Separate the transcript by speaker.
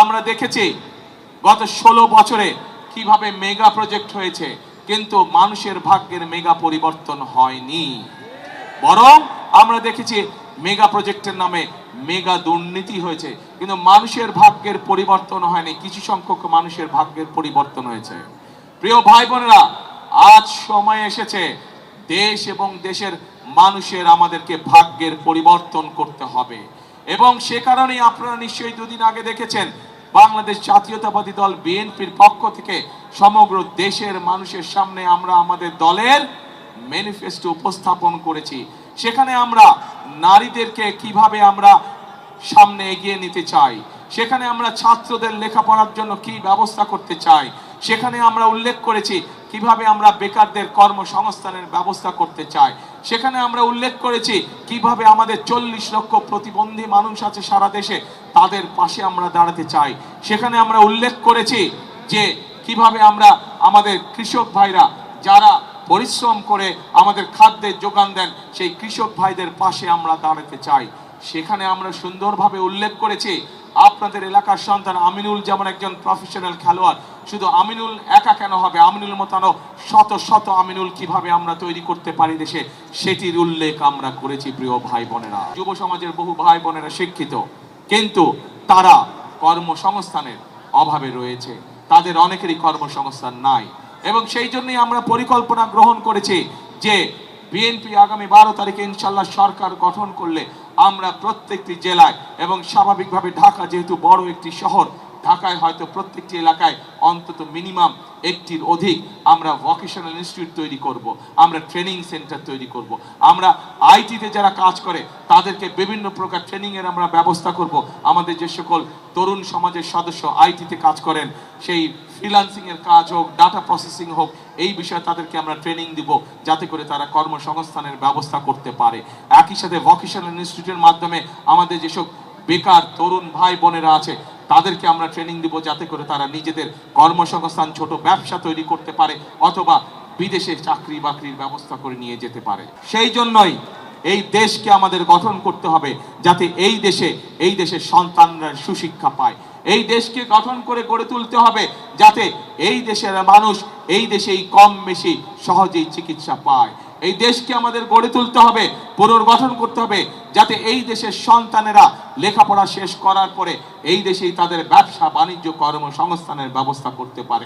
Speaker 1: আমরা দেখেছি গত 16 বছরে কিভাবে মেগা প্রজেক্ট হয়েছে, কিন্তু মানুষের ভাগ্যের মেগা পরিবর্তন হয়নি। বরং আমরা দেখেছি মেগা প্রজেক্টের নামে মেগা দুর্নীতি হয়েছে, কিন্তু মানুষের ভাগ্যের পরিবর্তন হয়নি। কিছু সংখ্যক মানুষের ভাগ্যের পরিবর্তন হয়েছে। প্রিয় ভাই বোনেরা, আজ সময় এসেছে দেশ এবং দেশের মানুষের আমাদেরকে ভাগ্যের পরিবর্তন করতে হবে। এবং সে কারণেই আপনারা নিশ্চয়ই দুদিন আগে দেখেছেন বাংলাদেশ জাতীয়তাবাদী দল বিএনপির পক্ষ থেকে সমগ্র দেশের মানুষের সামনে আমরা আমাদের দলের ম্যানিফেস্টো উপস্থাপন করেছি। সেখানে আমরা নারীদেরকে কিভাবে আমরা সামনে এগিয়ে নিতে চাই, সেখানে আমরা ছাত্রদের লেখাপড়ার জন্য কি ব্যবস্থা করতে চাই, সেখানে আমরা উল্লেখ করেছি কিভাবে আমরা বেকারদের কর্মসংস্থানের ব্যবস্থা করতে চাই, সেখানে আমরা উল্লেখ করেছি কিভাবে আমাদের 40 লক্ষ প্রতিবন্ধী মানুষ আছে সারা দেশে, তাদের পাশে আমরা দাঁড়াতে চাই। সেখানে আমরা উল্লেখ করেছি যে কিভাবে আমরা আমাদের কৃষক ভাইরা যারা পরিশ্রম করে আমাদের খাদ্যের যোগান দেন, সেই কৃষক ভাইদের পাশে আমরা দাঁড়াতে চাই। সেখানে আমরা সুন্দরভাবে উল্লেখ করেছি আপনাদের এলাকার সন্তান আমিনুল যেমন একজন প্রফেশনাল খেলোয়াড়, শুধু আমিনুল একা কেন হবে, আমিনুল মতানো শত শত আমিনুল কিভাবে আমরা তৈরি করতে পারি দেশে, সেটির উল্লেখ আমরা করেছি। প্রিয় ভাই বোনেরা, যুব সমাজের বহু ভাই বোনেরা শিক্ষিত, কিন্তু তারা কর্মসংস্থানের অভাবে রয়েছে, তাদের অনেকেরই কর্মসংস্থান নাই। এবং সেই জন্যই আমরা পরিকল্পনা গ্রহণ করেছি যে বিএনপি আগামী 12 তারিখে ইনশাল্লাহ সরকার গঠন করলে আমরা প্রত্যেকটি জেলায় এবং স্বাভাবিকভাবে ঢাকা যেহেতু বড় একটি শহর, ঢাকায় হয়তো প্রত্যেকটি এলাকায় অন্তত মিনিমাম একটির অধিক আমরা ভোকেশনাল ইনস্টিটিউট তৈরি করব, আমরা ট্রেনিং সেন্টার তৈরি করব, আমরা আইটিতে যারা কাজ করে তাদেরকে বিভিন্ন প্রকার ট্রেনিং এর আমরা ব্যবস্থা করব। আমাদের যে সকল তরুণ সমাজের সদস্য আইটিতে কাজ করেন, সেই ফ্রিল্যান্সিং এর কাজ হোক, ডাটা প্রসেসিং হোক, এই বিষয়ে তাদেরকে আমরা ট্রেনিং দিব যাতে করে তারা কর্মসংস্থানের ব্যবস্থা করতে পারে। একই সাথে ভোকেশনাল ইনস্টিটিউটের মাধ্যমে আমাদের যেসব বেকার তরুণ ভাই বোনেরা আছে তাদেরকে আমরা ট্রেনিং দিব যাতে করে তারা নিজেদের কর্মসংস্থান, ছোট ব্যবসা তৈরি করতে পারে অথবা বিদেশে চাকরি বাকরির ব্যবস্থা করে নিয়ে যেতে পারে। সেই জন্যই এই দেশকে আমাদের গঠন করতে হবে যাতে এই দেশের সন্তানরা সুশিক্ষা পায়। এই দেশকে গঠন করে গড়ে তুলতে হবে যাতে এই দেশের মানুষ এই দেশেই কম বেশি সহজেই চিকিৎসা পায়। এই দেশকে আমাদের গড়ে তুলতে হবে, পুনর্গঠন করতে হবে যাতে এই দেশের সন্তানেরা লেখাপড়া শেষ করার পরে এই দেশেই তাদের ব্যবসা বাণিজ্য কর্মসংস্থানের ব্যবস্থা করতে পারে।